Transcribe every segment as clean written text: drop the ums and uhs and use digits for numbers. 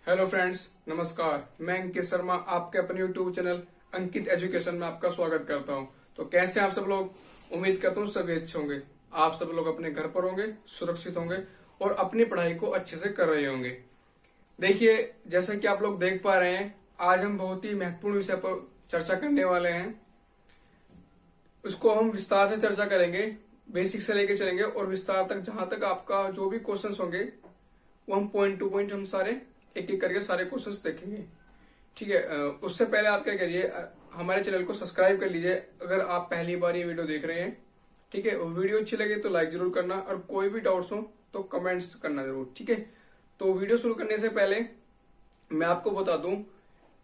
Hello friends, नमस्कार। मैं अंकित शर्मा आपके अपने यूट्यूब चैनल अंकित एजुकेशन में आपका स्वागत करता हूं। तो कैसे आप सब लोग? उम्मीद करता हूं सभी अच्छे होंगे। आप सब लोग अपने घर पर होंगे, सुरक्षित होंगे और अपनी पढ़ाई को अच्छे से कर रहे होंगे। देखिए, जैसा कि आप लोग देख पा रहे हैं, आज हम बहुत ही महत्वपूर्ण विषय पर चर्चा करने वाले हैं। उसको हम विस्तार से चर्चा करेंगे, बेसिक से लेके चलेंगे और विस्तार तक, जहां तक आपका जो भी क्वेश्चंस होंगे वो हम पॉइंट टू पॉइंट हम सारे एक एक करके सारे क्वेश्चंस देखेंगे। ठीक है। उससे पहले आप क्या करिए, हमारे चैनल को सब्सक्राइब कर लीजिए अगर आप पहली बार ये वीडियो देख रहे हैं। ठीक है। वीडियो अच्छी लगे तो लाइक जरूर करना और कोई भी डाउट्स हो तो कमेंट्स करना जरूर। ठीक है। तो वीडियो शुरू करने से पहले मैं आपको बता दूं,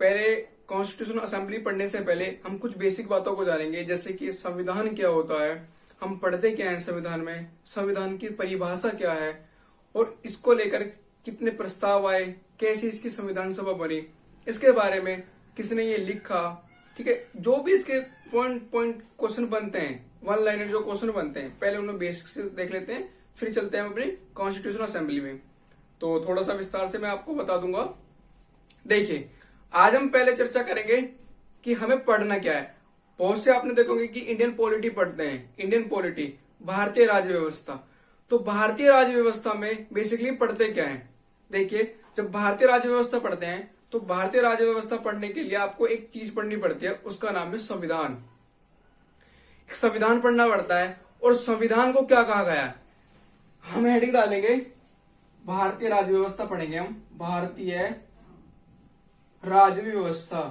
पहले कॉन्स्टिट्यूशन असेंबली पढ़ने से पहले हम कुछ बेसिक बातों को जानेंगे, जैसे कि संविधान क्या होता है, हम पढ़ते क्या है संविधान में, संविधान की परिभाषा क्या है और इसको लेकर कितने प्रस्ताव आए, कैसे इसकी संविधान सभा बनी, इसके बारे में किसने ये लिखा। ठीक है। जो भी इसके पॉइंट पॉइंट क्वेश्चन बनते हैं, वन लाइनर जो क्वेश्चन बनते हैं, पहले उन्हें बेसिक से देख लेते हैं, फिर चलते हैं अपनी कॉन्स्टिट्यूशन असेंबली में। तो थोड़ा सा विस्तार से मैं आपको बता दूंगा। देखिए, आज हम पहले चर्चा करेंगे कि हमें पढ़ना क्या है। बहुत से आपने देखोगे कि इंडियन पॉलिटी पढ़ते हैं, इंडियन पॉलिटी, भारतीय राज्य व्यवस्था। तो भारतीय राज्य व्यवस्था में बेसिकली पढ़ते क्या है? देखिए, जब भारतीय राज्य व्यवस्था पढ़ते हैं तो भारतीय राज्य व्यवस्था पढ़ने के लिए आपको एक चीज पढ़नी पड़ती है, उसका नाम है संविधान। एक संविधान पढ़ना पड़ता है। और संविधान को क्या कहा गया है, हम हेडिंग डालेंगे भारतीय राज्य व्यवस्था पढ़ेंगे हम, भारतीय राज्य व्यवस्था।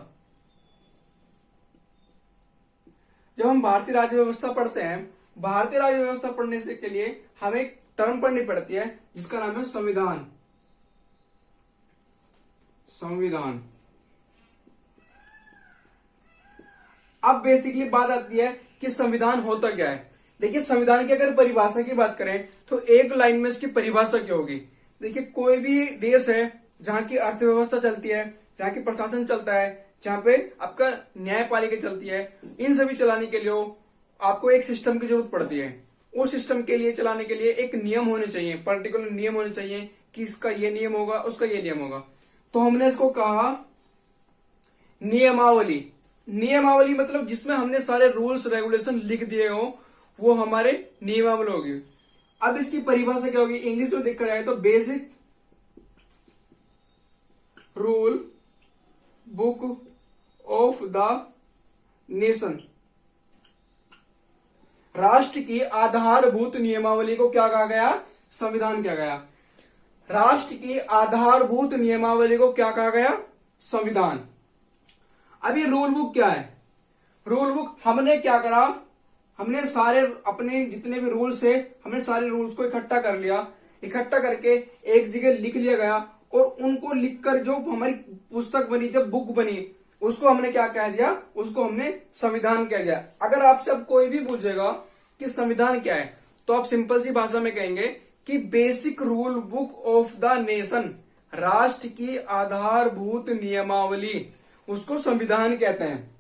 जब हम भारतीय राज्य व्यवस्था पढ़ते हैं, भारतीय राज्य व्यवस्था पढ़ने से के लिए हमें एक टर्म पढ़नी पड़ती है जिसका नाम है संविधान। संविधान। अब बेसिकली बात आती है कि संविधान होता क्या है। देखिए, संविधान की अगर परिभाषा की बात करें तो एक लाइन में इसकी परिभाषा क्या होगी। देखिए, कोई भी देश है जहां की अर्थव्यवस्था चलती है, जहां की प्रशासन चलता है, जहां पे आपका न्यायपालिका चलती है, इन सभी चलाने के लिए आपको एक सिस्टम की जरूरत पड़ती है। उस सिस्टम के लिए चलाने के लिए एक नियम होने चाहिए, पर्टिकुलर नियम होने चाहिए कि इसका ये नियम होगा, उसका ये नियम होगा। तो हमने इसको कहा नियमावली। नियमावली मतलब जिसमें हमने सारे रूल्स रेगुलेशन लिख दिए हो, वो हमारे नियमावली होगी। अब इसकी परिभाषा क्या होगी, इंग्लिश में देखा जाए तो basic rule book of the nation. राष्ट्र की आधारभूत नियमावली को क्या कहा गया? संविधान कहा गया। राष्ट्र की आधारभूत नियमावली को क्या कहा गया? संविधान। अब ये रूल बुक क्या है? रूल बुक हमने क्या करा, हमने सारे अपने जितने भी रूल्स है, हमने सारे रूल्स को इकट्ठा कर लिया, इकट्ठा करके एक जगह लिख लिया गया और उनको लिखकर जो हमारी पुस्तक बनी, जब बुक बनी, उसको हमने क्या कह दिया? उसको हमने संविधान कह दिया। अगर आपसे अब कोई भी पूछेगा कि संविधान क्या है, तो आप सिंपल सी भाषा में कहेंगे कि basic rule book of the nation, राष्ट्र की आधारभूत नियमावली, उसको संविधान कहते हैं।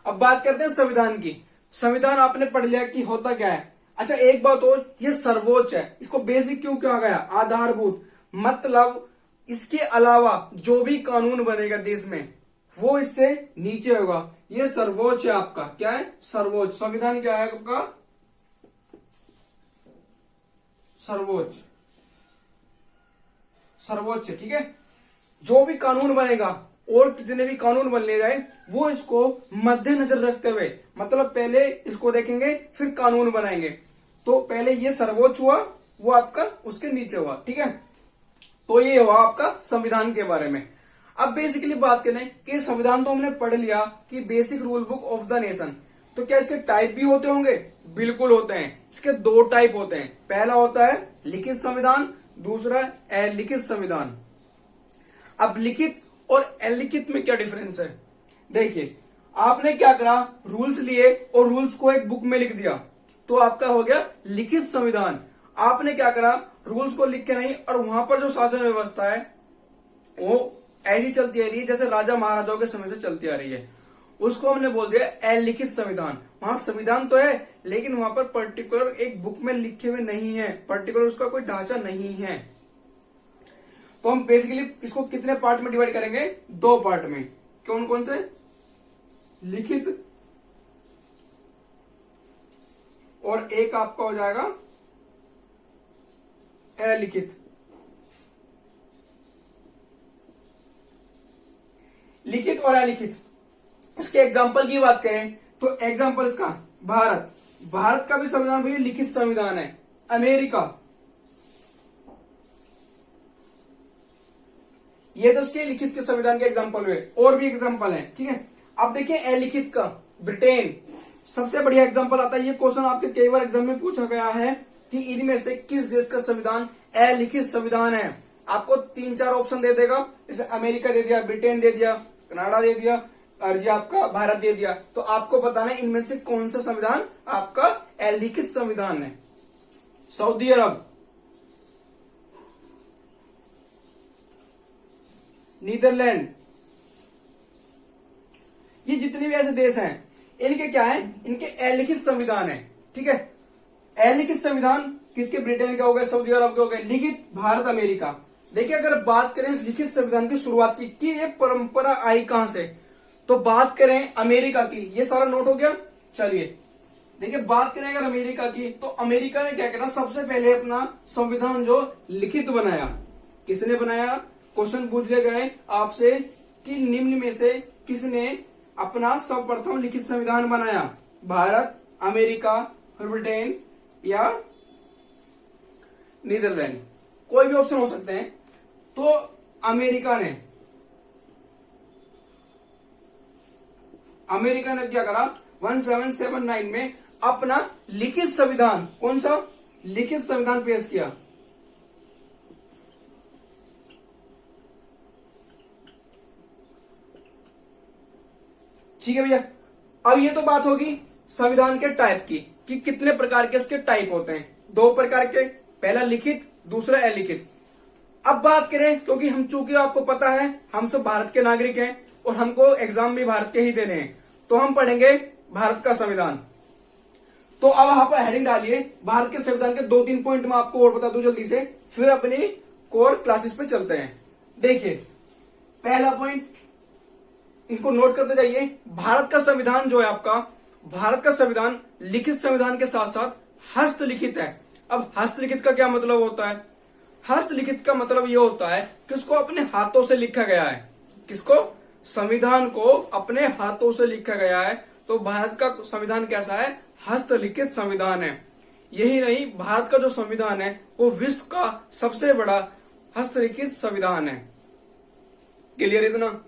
अब बात करते हैं संविधान की। संविधान आपने पढ़ लिया कि होता क्या है। अच्छा, एक बात और, ये सर्वोच्च है। इसको बेसिक क्यों कहा गया? आधारभूत मतलब इसके अलावा जो भी कानून बनेगा देश में वो इससे नीचे होगा। ये सर्वोच्च है आपका। क्या है? सर्वोच्च। संविधान क्या है आपका? सर्वोच्च। सर्वोच्च। ठीक है। जो भी कानून बनेगा और कितने भी कानून बनने जाए, वो इसको मद्देनजर रखते हुए, मतलब पहले इसको देखेंगे फिर कानून बनाएंगे। तो पहले ये सर्वोच्च हुआ, वो आपका उसके नीचे हुआ। ठीक है। तो ये हुआ आपका संविधान के बारे में। अब बेसिकली बात करें कि संविधान तो हमने पढ़ लिया कि basic rule book of the nation. तो क्या इसके टाइप भी होते होंगे? बिल्कुल होते हैं। इसके दो टाइप होते हैं। पहला होता है लिखित संविधान, दूसरा अलिखित संविधान। अब लिखित और अलिखित में क्या डिफरेंस है? देखिए, आपने क्या करा, रूल्स लिए और रूल्स को एक बुक में लिख दिया, तो आपका हो गया लिखित संविधान। आपने क्या करा, रूल्स को लिख के नहीं, और वहां पर जो शासन व्यवस्था है वो ऐसी चलती आ रही है जैसे राजा महाराजाओं के समय से चलती आ रही है। उसको हमने बोल दिया अलिखित संविधान। वहां संविधान तो है लेकिन वहां पर पर्टिकुलर एक बुक में लिखे हुए नहीं है, पर्टिकुलर उसका कोई ढांचा नहीं है। तो हम बेसिकली इसको कितने पार्ट में डिवाइड करेंगे? 2 पार्ट में। कौन कौन से? लिखित और एक आपका हो जाएगा अलिखित। लिखित और अलिखित, इसके एग्जाम्पल की बात करें तो एग्जाम्पल इसका भारत। भारत का भी संविधान भैया लिखित संविधान है। अमेरिका, ये तो उसके लिखित के संविधान के एग्जाम्पल हुए, और भी एग्जाम्पल है, ठीक है। अब देखिए अलिखित का ब्रिटेन सबसे बढ़िया एग्जाम्पल आता है। ये क्वेश्चन आपके कई बार एग्जाम में पूछा गया है कि इनमें से किस देश का संविधान अलिखित संविधान है। आपको 3-4 ऑप्शन दे देगा, जैसे अमेरिका दे दिया, ब्रिटेन दे दिया, कनाडा दे दिया और ये आपका भारत दे दिया। तो आपको बताना है इनमें से कौन सा संविधान आपका अलिखित संविधान है। सऊदी अरब, नीदरलैंड, ये जितने भी ऐसे देश हैं इनके क्या है? इनके अलिखित संविधान है, ठीक है। अलिखित संविधान किसके? ब्रिटेन के हो गए, सऊदी अरब के हो गए। लिखित भारत, अमेरिका। देखिए अगर बात करें लिखित संविधान की शुरुआत की कि ये परंपरा आई कहां से, तो बात करें अमेरिका की। ये सारा नोट हो गया। चलिए देखिए बात करें अगर अमेरिका की, तो अमेरिका ने क्या करा? सबसे पहले अपना संविधान जो लिखित बनाया। किसने बनाया? क्वेश्चन पूछ लिया गया आपसे कि निम्न में से किसने अपना सर्वप्रथम लिखित संविधान बनाया? भारत, अमेरिका, ब्रिटेन या नीदरलैंड, कोई भी ऑप्शन हो सकते हैं। तो अमेरिका ने क्या करा? 1779 में अपना लिखित संविधान, कौन सा? लिखित संविधान पेश किया। ठीक है भैया। अब ये तो बात होगी संविधान के टाइप की कि कितने प्रकार के इसके टाइप होते हैं। 2 प्रकार के, पहला लिखित, दूसरा अलिखित। अब बात करें, क्योंकि हम चूंकि आपको पता है हम सब भारत के नागरिक हैं और हमको एग्जाम भी भारत के ही देने हैं, तो हम पढ़ेंगे भारत का संविधान। तो अब वहां पर हेडिंग डालिए भारत के संविधान के 2-3 पॉइंट में आपको और बता दूं जल्दी से, फिर अपनी कोर क्लासेस पे चलते हैं। देखिए पहला पॉइंट, इसको नोट करते जाइए। भारत का संविधान जो है आपका, भारत का संविधान लिखित संविधान के साथ साथ हस्तलिखित है। अब हस्तलिखित का क्या मतलब होता है? हस्तलिखित का मतलब यह होता है कि उसको अपने हाथों से लिखा गया है। किसको? संविधान को अपने हाथों से लिखा गया है। तो भारत का संविधान कैसा है? हस्तलिखित संविधान है। यही नहीं, भारत का जो संविधान है वो विश्व का सबसे बड़ा हस्तलिखित संविधान है। क्लियर इतना?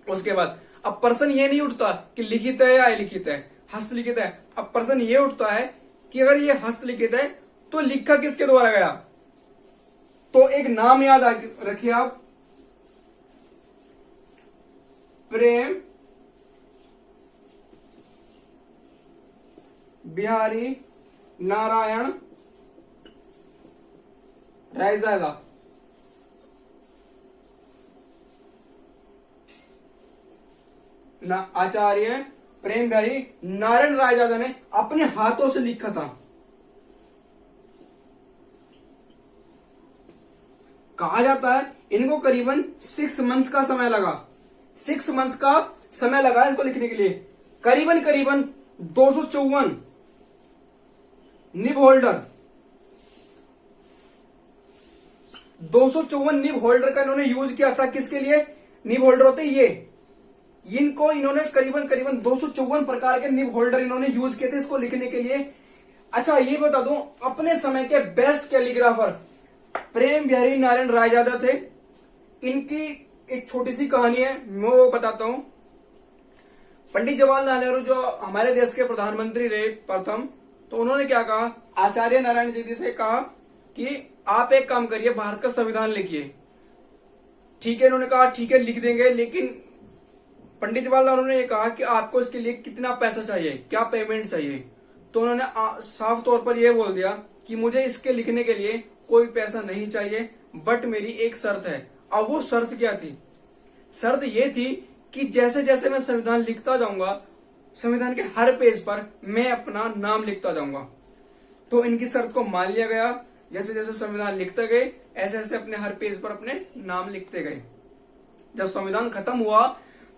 उसके बाद अब प्रश्न ये नहीं उठता कि लिखित है या अलिखित है, हस्तलिखित है। अब प्रश्न ये उठता है कि अगर ये हस्तलिखित है तो लिखा किसके द्वारा गया? तो एक नाम याद रखिए आप, प्रेम बिहारी नारायण रायजादा। आचार्य प्रेम बिहारी नारायण रायजादा ने अपने हाथों से लिखा था। कहा जाता है इनको करीबन 6 मंथ का समय लगा। 6 मंथ का समय लगा इनको लिखने के लिए। करीबन 254 निब होल्डर, 254 निब होल्डर का इन्होंने यूज किया था। किसके लिए? निब होल्डर होते ये, इनको इन्होंने करीबन 254 प्रकार के निब होल्डर इन्होंने यूज किए थे इसको लिखने के लिए। अच्छा ये बता दूं, अपने समय के बेस्ट कैलीग्राफर प्रेम बिहारी नारायण रायजादा थे। इनकी एक छोटी सी कहानी है, मैं वो बताता हूं। पंडित जवाहरलाल नेहरू जो हमारे देश के प्रधानमंत्री रहे प्रथम, तो उन्होंने क्या कहा? आचार्य नारायण दीदी से कहा कि आप एक काम करिए, भारत का संविधान लिखिए। ठीक है, इन्होंने कहा ठीक है लिख देंगे, लेकिन पंडित जवाहरलाल ने कहा कि आपको इसके लिए कितना पैसा चाहिए, क्या पेमेंट चाहिए। तो उन्होंने साफ तौर पर यह बोल दिया कि मुझे इसके लिखने के लिए कोई पैसा नहीं चाहिए, बट मेरी एक शर्त है। अब वो शर्त क्या थी? शर्त ये थी कि जैसे जैसे मैं संविधान लिखता जाऊंगा, संविधान के हर पेज पर मैं अपना नाम लिखता जाऊंगा। तो इनकी शर्त को मान लिया गया। जैसे जैसे संविधान लिखते गए, ऐसे ऐसे अपने हर पेज पर अपने नाम लिखते गए। जब संविधान खत्म हुआ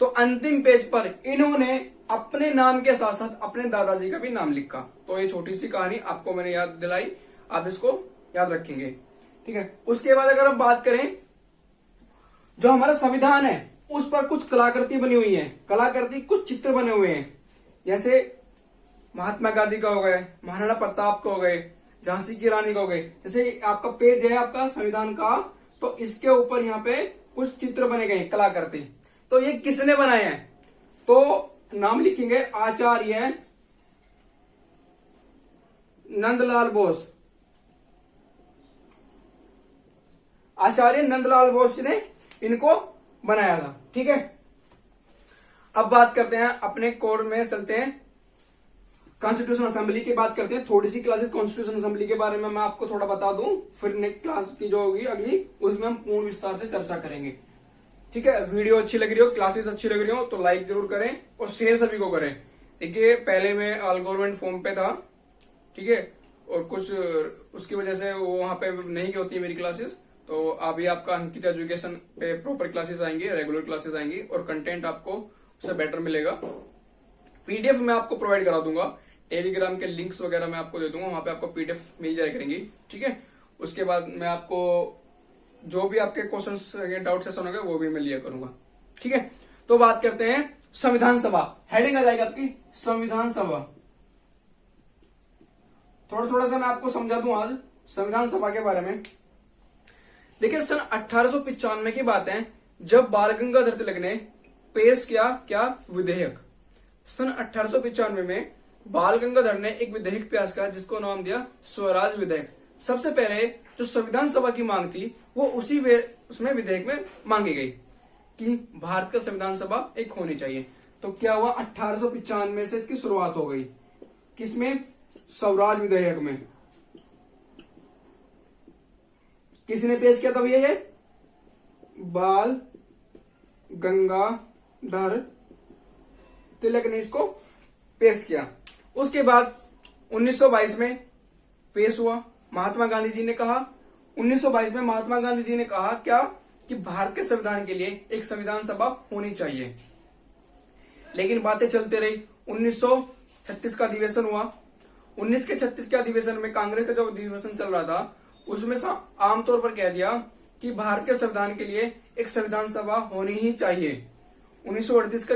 तो अंतिम पेज पर इन्होंने अपने नाम के साथ साथ अपने दादाजी का भी नाम लिखा। तो ये छोटी सी कहानी आपको मैंने याद दिलाई, आप इसको याद रखेंगे, ठीक है। उसके बाद अगर हम बात करें, जो हमारा संविधान है उस पर कुछ कलाकृति बनी हुई है, कलाकृति कुछ चित्र बने हुए हैं। जैसे महात्मा गांधी का हो गए, महाराणा प्रताप का हो गए, झांसी की रानी का हो गए। जैसे आपका पेज है आपका संविधान का, तो इसके ऊपर यहाँ पे कुछ चित्र बने गए, कलाकृति। तो ये किसने बनाए हैं? तो नाम लिखेंगे आचार्य नंदलाल बोस। आचार्य नंदलाल बोस ने इनको बनाया था, ठीक है। अब बात करते हैं अपने कोर में, चलते हैं कॉन्स्टिट्यूशन असेंबली की बात करते हैं। थोड़ी सी क्लासेस कॉन्स्टिट्यूशन असेंबली के बारे में मैं आपको थोड़ा बता दूं, फिर नेक्स्ट क्लास की जो होगी अगली, उसमें हम पूर्ण विस्तार से चर्चा करेंगे, ठीक है। वीडियो अच्छी लग रही हो, क्लासेस अच्छी लग रही हो तो लाइक जरूर करें और शेयर सभी को करें। देखिए पहले मैं ऑल गवर्नमेंट फॉर्म पे था, ठीक है, और कुछ उसकी वजह से वो वहां पे नहीं होती मेरी क्लासेस। तो अभी आपका अंकित एजुकेशन पे प्रॉपर क्लासेस आएंगी, रेगुलर क्लासेस आएंगी और कंटेंट आपको उससे बेटर मिलेगा। पीडीएफ मैं आपको प्रोवाइड करा दूंगा, टेलीग्राम के लिंक्स वगैरह मैं आपको दे दूंगा, वहां पे आपको पीडीएफ मिल जाया करेंगी, ठीक है। उसके बाद मैं आपको जो भी आपके क्वेश्चंस डाउट सेशन होगा वो भी मैं लिया करूंगा, ठीक है। तो बात करते हैं संविधान सभा। हेडिंग आ जाएगी आपकी संविधान सभा। थोड़ा थोड़ा सा मैं आपको समझा दूं आज संविधान सभा के बारे में। देखिए सन 1895 की बात है, जब बाल गंगाधर तिलक ने पेश किया क्या विधेयक। सन 1895 में बाल गंगाधर ने एक विधेयक पेश किया जिसको नाम दिया स्वराज विधेयक। सबसे पहले जो संविधान सभा की मांग थी वो उसमें विधेयक में मांगी गई कि भारत का संविधान सभा एक होनी चाहिए। तो क्या हुआ, 1895 से इसकी शुरुआत हो गई। किसमें? स्वराज विधेयक में। किसने पेश किया था भैया? ये बाल गंगाधर तिलक ने इसको पेश किया। उसके बाद 1922 में पेश हुआ। महात्मा गांधी जी ने कहा 1922 में महात्मा गांधी जी ने कहा क्या कि भारत के संविधान के लिए एक संविधान सभा होनी चाहिए। लेकिन बातें चलते रही। 1936 का अधिवेशन हुआ। 1936 के अधिवेशन में कांग्रेस का जो अधिवेशन चल रहा था उसमें आमतौर पर कह दिया कि भारत के संविधान के लिए एक संविधान सभा होनी ही चाहिए। 1938 का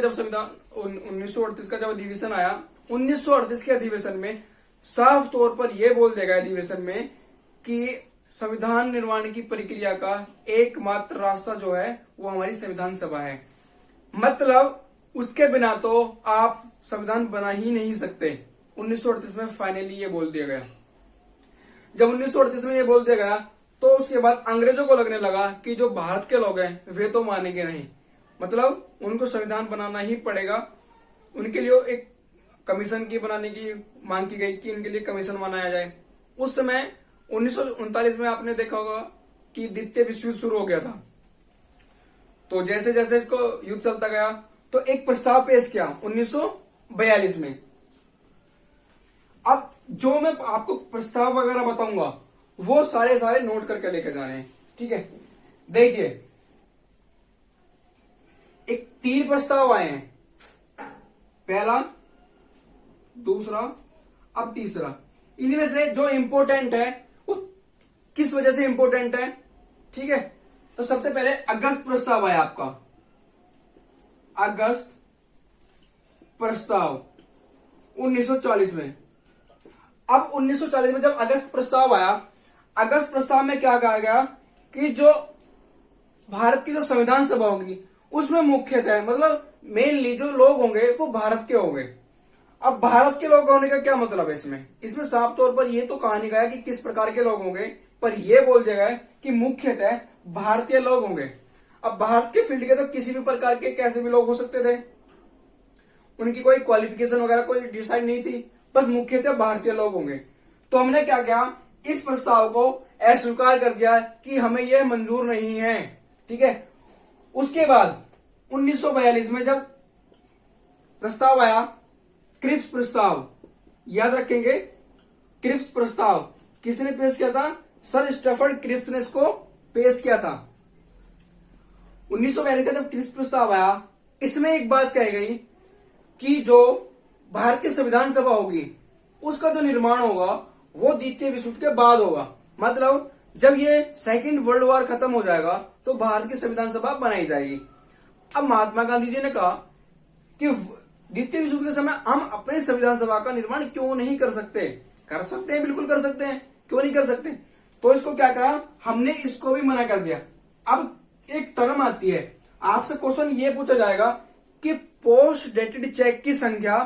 जब अधिवेशन आया, 1938 के अधिवेशन में साफ तौर पर यह बोल दिया गया अधिवेशन में कि संविधान निर्माण की प्रक्रिया का एकमात्र रास्ता जो है वो हमारी संविधान सभा है। मतलब उसके बिना तो आप संविधान बना ही नहीं सकते। 1938 में फाइनली ये बोल दिया गया। जब 1938 में ये बोल दिया गया तो उसके बाद अंग्रेजों को लगने लगा कि जो भारत के लोग हैं वे तो मानेंगे नहीं, मतलब उनको संविधान बनाना ही पड़ेगा। उनके लिए एक कमीशन की बनाने की मांग की गई कि उनके लिए कमीशन बनाया जाए। उस समय 1939 में आपने देखा होगा कि द्वितीय विश्व युद्ध शुरू हो गया था। तो जैसे जैसे इसको युद्ध चलता गया तो एक प्रस्ताव पेश किया 1942 में। अब जो मैं आपको प्रस्ताव वगैरह बताऊंगा वो सारे नोट करके लेके जाने हैं, ठीक है। देखिए एक 3 प्रस्ताव आए हैं, पहला, दूसरा, अब तीसरा। इनमें से जो इंपोर्टेंट है वो किस वजह से इंपोर्टेंट है, ठीक है। तो सबसे पहले अगस्त प्रस्ताव आया आपका, अगस्त प्रस्ताव 1940 में। अब 1940 में जब अगस्त प्रस्ताव आया, अगस्त प्रस्ताव में क्या कहा गया कि जो भारत की जो संविधान सभा होगी उसमें मुख्यतः मतलब मेनली जो लोग होंगे वो भारत के होंगे। अब भारत के लोग होने का क्या मतलब है इसमें साफ तौर पर ये तो कहा नहीं गया कि किस प्रकार के लोग होंगे, पर यह बोल दिया गया कि मुख्यतः भारतीय लोग होंगे। अब भारत के फील्ड के तो किसी भी प्रकार के कैसे भी लोग हो सकते थे, उनकी कोई क्वालिफिकेशन वगैरह कोई डिसाइड नहीं थी, बस मुख्यतः भारतीय लोग होंगे। तो हमने क्या किया, इस प्रस्ताव को अस्वीकार कर दिया कि हमें यह मंजूर नहीं है, ठीक है। उसके बाद 1942 में जब प्रस्ताव आया, क्रिप्स प्रस्ताव, याद रखेंगे, क्रिप्स प्रस्ताव किसने पेश किया था? सर स्टैफर्ड क्रिप्स ने इसको पेश किया था। 1942 का जब क्रिप्स प्रस्ताव आया, इसमें एक बात कही गई कि जो भारतीय संविधान सभा होगी उसका जो निर्माण होगा वो द्वितीय विश्व युद्ध के बाद होगा। मतलब जब ये सेकेंड वर्ल्ड वॉर खत्म हो जाएगा तो भारत की संविधान सभा बनाई जाएगी। अब महात्मा गांधी जी ने कहा कि द्वितीय विश्व युद्ध के समय हम अपने संविधान सभा का निर्माण क्यों नहीं कर सकते? कर सकते हैं, बिल्कुल कर सकते हैं, क्यों नहीं कर सकते? तो इसको क्या कहा, हमने इसको भी मना कर दिया। अब एक टर्म आती है, आपसे क्वेश्चन ये पूछा जाएगा कि पोस्ट डेटेड चेक की संख्या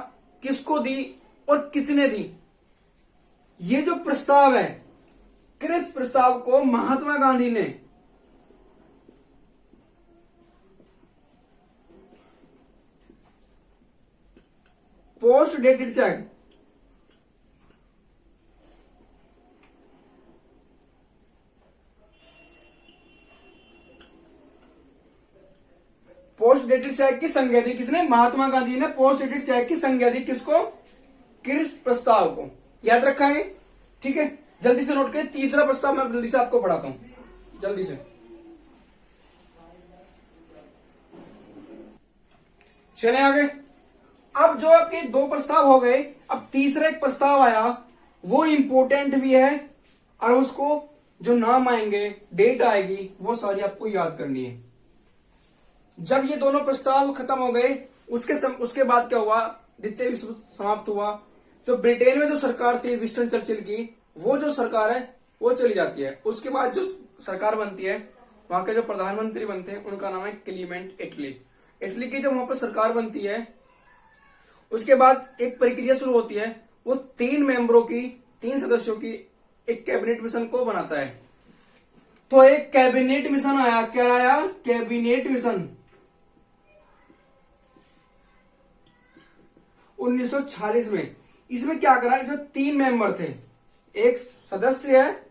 किसको दी और किसने दी? ये जो प्रस्ताव है, क्रिप्स प्रस्ताव को महात्मा गांधी ने post dated cheque, post dated cheque की संज्ञा दी किसने? महात्मा गांधी ने पोस्ट डेटेड चेक की संज्ञा दी किसको? क्रिप्स प्रस्ताव को। याद रखा है? ठीक है, जल्दी से नोट करें। तीसरा प्रस्ताव मैं जल्दी से आपको पढ़ाता हूं, जल्दी से चले आगे। अब जो आपके दो प्रस्ताव हो गए, अब तीसरा एक प्रस्ताव आया, वो इंपोर्टेंट भी है और उसको जो नाम आएंगे, डेट आएगी, वो सारी आपको याद करनी है। जब ये दोनों प्रस्ताव खत्म हो गए, उसके बाद क्या हुआ? द्वितीय विश्व युद्ध समाप्त हुआ। जो ब्रिटेन में जो सरकार थी विंस्टन चर्चिल की, वो जो सरकार है वो चली जाती है। उसके बाद जो सरकार बनती है, वहां के जो प्रधानमंत्री बनते हैं उनका नाम है क्लीमेंट एटली। एटली की जब वहां पर सरकार बनती है, उसके बाद एक प्रक्रिया शुरू होती है। वो 3 मेंबरों की, 3 सदस्यों की एक कैबिनेट मिशन को बनाता है। तो एक कैबिनेट मिशन आया। क्या आया? कैबिनेट मिशन 1946 में। इसमें क्या करा? जो 3 मेंबर थे, एक सदस्य है,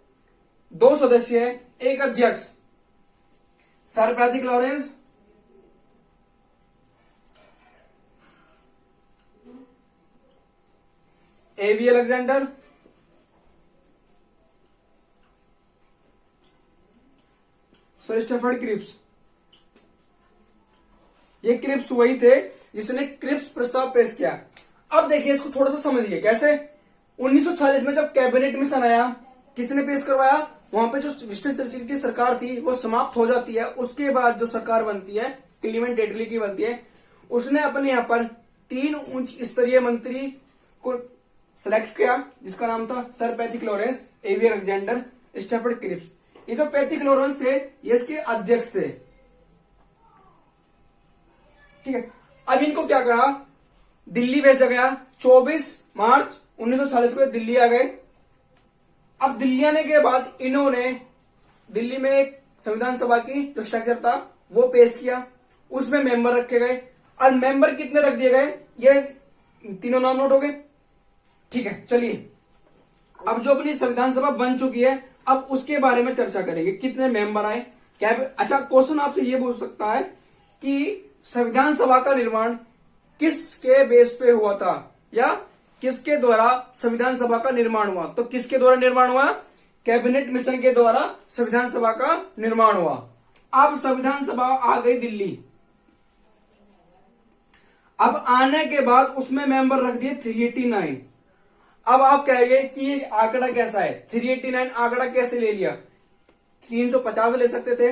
2 सदस्य है, एक अध्यक्ष, sir Patrick Lawrence, A B Alexander, sir Stafford Cripps. ये क्रिप्स वही थे जिसने क्रिप्स प्रस्ताव पेश किया। अब देखिए, इसको थोड़ा सा समझिए कैसे। 1946 में जब कैबिनेट मिशन आया, किसने पेश करवाया? वहां पे जो विंस्टन चर्चिल की सरकार थी वो समाप्त हो जाती है। उसके बाद जो सरकार बनती है क्लीमेंट एटली की बनती है। उसने अपने यहां पर 3 उच्च स्तरीय मंत्री को सेलेक्ट किया, जिसका नाम था sir Patrick Lawrence, A B Alexander, Stafford Cripps. ये जो पैट्रिक लॉरेंस थे ये इसके अध्यक्ष थे। ठीक है, अब इनको क्या करा? दिल्ली भेजा गया। 24 मार्च 1946 को दिल्ली आ गए। अब दिल्ली आने के बाद इन्होंने दिल्ली में एक संविधान सभा की जो स्ट्रक्चर था वो पेश किया। उसमें मेंबर रखे गए और मेंबर कितने रख दिए गए? ये तीनों नाम नोट हो गए। ठीक है, चलिए अब जो अपनी संविधान सभा बन चुकी है, अब उसके बारे में चर्चा करेंगे। कितने मेंबर आए, क्या? अच्छा, क्वेश्चन आपसे ये पूछ सकता है कि संविधान सभा का निर्माण किसके बेस पे हुआ था या किसके द्वारा संविधान सभा का निर्माण हुआ? तो किसके द्वारा निर्माण हुआ? कैबिनेट मिशन के द्वारा संविधान सभा का निर्माण हुआ। अब संविधान सभा आ गई दिल्ली। अब आने के बाद उसमें मेंबर रख दिए 389। अब आप कह रहे कि ये आंकड़ा कैसा है? 389 आंकड़ा कैसे ले लिया? 350 ले सकते थे,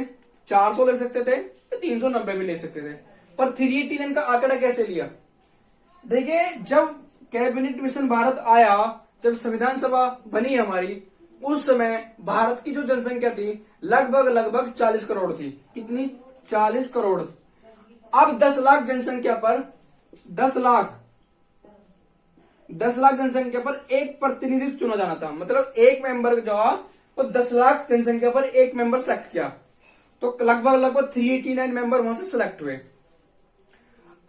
400 ले सकते थे, 390 भी ले सकते थे, पर 389 का आंकड़ा कैसे लिया? देखिए, जब कैबिनेट मिशन भारत आया, जब संविधान सभा बनी हमारी, उस समय भारत की जो जनसंख्या थी लगभग 40 करोड़ थी। कितनी? 40 करोड़। अब 10 लाख जनसंख्या पर 10 लाख जनसंख्या पर एक प्रतिनिधि चुना जाना था। मतलब एक मेंबर जो वो 10 लाख जनसंख्या पर एक मेंबर सेलेक्ट किया, तो लगभग 389 मेंबर वहां से सिलेक्ट हुए।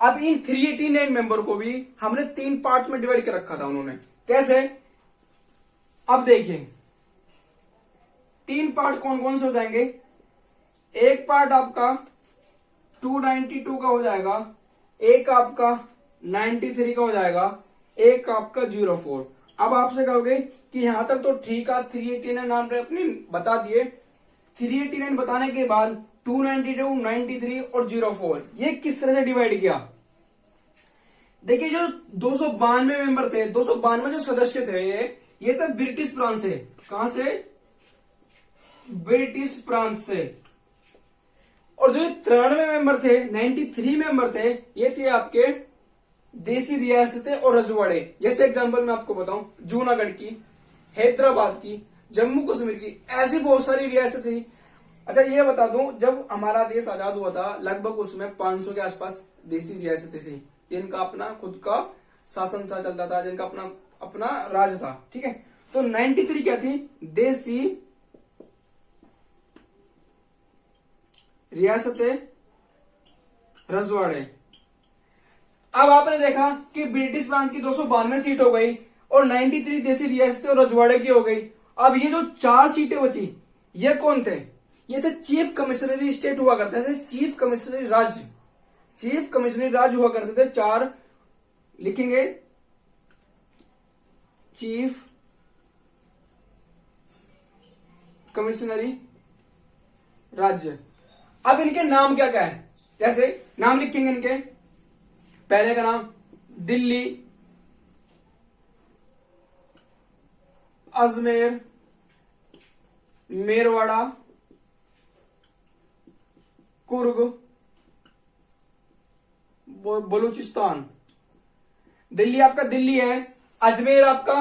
अब इन 389 मेंबर को भी हमने 3 पार्ट में डिवाइड कर रखा था उन्होंने। कैसे? अब देखिए, 3 पार्ट कौन कौन से हो जाएंगे? एक पार्ट आपका 292 का हो जाएगा, एक आपका 93 का हो जाएगा, एक आपका 04। अब आपसे कहोगे कि यहां तक तो ठीक है, 389 नाम अपने बता दिए। 389 बताने के बाद 292, 93 और 04 ये किस तरह से डिवाइड किया? देखिए जो 292 मेंबर थे, 292 जो सदस्य थे, ये थे ब्रिटिश प्रांत से। कहां से? ब्रिटिश प्रांत से। और जो 93 मेंबर थे, 93 मेंबर थे, ये थे आपके देसी रियासतें और रजवाड़े। जैसे एग्जांपल मैं आपको बताऊं, जूनागढ़ की, हैदराबाद की, जम्मू कश्मीर की, ऐसी बहुत सारी रियासत थी। अच्छा ये बता दूं, जब हमारा देश आजाद हुआ था लगभग उसमें 500 के आसपास देसी रियासतें थी, जिनका अपना खुद का शासन था, चलता था, जिनका अपना अपना राज था। ठीक है, तो 93 क्या थी? देसी रियासतें, रजवाड़े। अब आपने देखा कि ब्रिटिश प्रांत की 292 सीट हो गई और 93 देसी रियासतें और रजवाड़े की हो गई। अब ये जो 4 सीटें बची, ये कौन थे? ये थे चीफ कमिश्नरी स्टेट हुआ करते थे, चीफ कमिश्नरी राज्य। चीफ कमिश्नरी राज्य हुआ करते थे 4, लिखेंगे चीफ कमिश्नरी राज्य। अब इनके नाम क्या क्या है? जैसे नाम लिखेंगे इनके, पहले का नाम दिल्ली, अजमेर, मेरवाड़ा, कुर्ग, बलूचिस्तान। दिल्ली आपका दिल्ली है, अजमेर आपका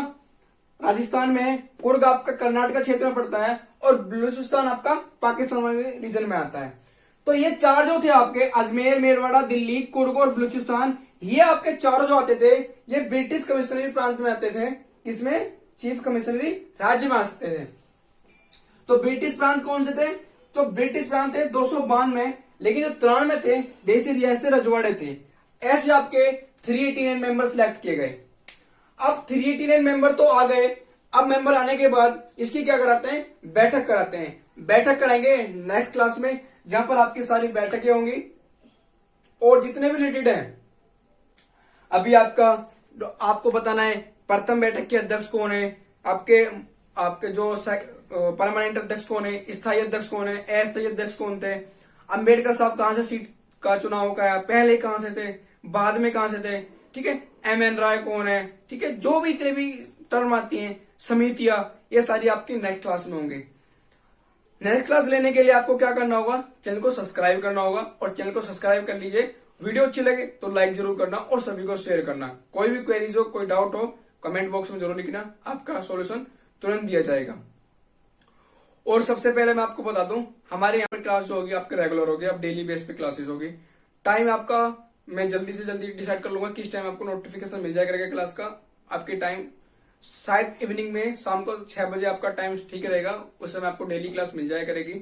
राजस्थान में है, कुर्ग आपका कर्नाटक क्षेत्र में पड़ता है और बलूचिस्तान आपका पाकिस्तान वाले रीजन में आता है। तो ये 4 जो थे आपके, अजमेर, मेरवाड़ा, दिल्ली, कुर्ग और बलूचिस्तान, ये आपके चारों जो आते थे, ये ब्रिटिश कमिश्नरी प्रांत में आते थे। इसमें चीफ कमिश्नरी राज्य में आते थे। तो ब्रिटिश प्रांत कौन से थे? तो ब्रिटिश प्रांत थे 292, लेकिन जो 93 थे देसी रियासतें, रजवाड़े थे। ऐसे आपके 389 मेंबर सिलेक्ट किए गए। अब 389 मेंबर तो आ गए। अब मेंबर आने के बाद इसकी क्या कराते हैं? बैठक कराते हैं। बैठक कराएंगे नेक्स्ट क्लास में, जहां पर आपकी सारी बैठकें होंगी और जितने भी रिलेटेड हैं। अभी आपको बताना है प्रथम बैठक के अध्यक्ष कौन है, आपके जो परमानेंट अध्यक्ष कौन है, स्थायी अध्यक्ष कौन है, अस्थायी अध्यक्ष कौन थे, अंबेडकर साहब कहां से सीट का चुनाव का है, पहले कहां से थे, बाद में कहां से थे। ठीक है, एम.एन. राय कौन है। ठीक है, जो भी इतने भी टर्म आती हैं, समितियां, ये सारी आपकी नेक्स्ट क्लास में होंगी। नेक्स्ट क्लास लेने के लिए आपको क्या करना होगा? चैनल को सब्सक्राइब करना होगा और चैनल को सब्सक्राइब कर लीजिए। वीडियो अच्छी लगे तो लाइक जरूर करना और सभी को शेयर करना। कोई भी क्वेरीज हो, कोई डाउट हो, कमेंट बॉक्स में जरूर लिखना, आपका सॉल्यूशन तुरंत दिया जाएगा। और सबसे पहले मैं आपको बता दूं, हमारे यहाँ पर क्लास जो होगी आपके रेगुलर होगी, अब डेली बेस पे क्लासेस होगी। टाइम आपका मैं जल्दी से जल्दी डिसाइड कर लूंगा किस टाइम आपको नोटिफिकेशन मिल जाएगा क्लास का। आपके टाइम शायद इवनिंग में, शाम को 6 बजे आपका टाइम ठीक रहेगा, उस समय आपको डेली क्लास मिल जाया करेगी।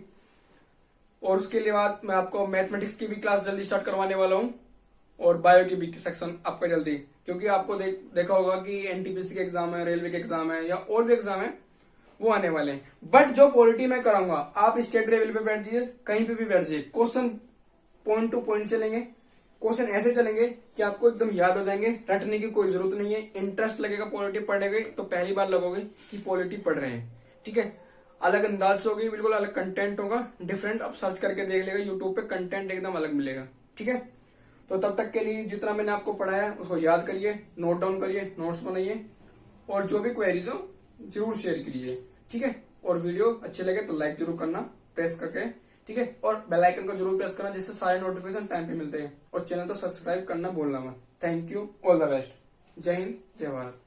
और उसके लिए बाद मैं आपको मैथमेटिक्स की भी क्लास जल्दी स्टार्ट करवाने वाला हूं और बायो की भी सेक्शन आपका जल्दी, क्योंकि आपको देखा होगा कि एनटीपीसी के एग्जाम है, रेलवे के एग्जाम है या और भी एग्जाम है, वो आने वाले हैं। बट जो पॉलिटी मैं कराऊंगा, आप स्टेट लेवल पे बैठ जाइए, कहीं पे भी बैठ जाइए, क्वेश्चन पॉइंट टू पॉइंट चलेंगे। क्वेश्चन ऐसे चलेंगे कि आपको एकदम याद हो जाएंगे, रटने की कोई जरूरत नहीं है। इंटरेस्ट लगेगा पॉलिटी पढ़ने के तो पहली बार लगोगे कि पॉलिटी पढ़ रहे हैं। ठीक है, अलग अंदाज से होगी, बिल्कुल अलग कंटेंट होगा, डिफरेंट। आप सर्च करके देख लेगा यूट्यूब पे, कंटेंट एकदम अलग मिलेगा। ठीक है, तो तब तक के लिए जितना मैंने आपको पढ़ाया उसको याद करिए, नोट डाउन करिए, नोट्स बनाइए और जो भी क्वेरीज हो जरूर शेयर करिए। ठीक है, और वीडियो अच्छे लगे तो लाइक जरूर करना प्रेस करके। ठीक है, और बेल आइकन को जरूर प्रेस करना, जिससे सारे नोटिफिकेशन टाइम पे मिलते हैं। और चैनल को सब्सक्राइब करना भूलना मत। Thank you, all the best. जय हिंद, जय भारत।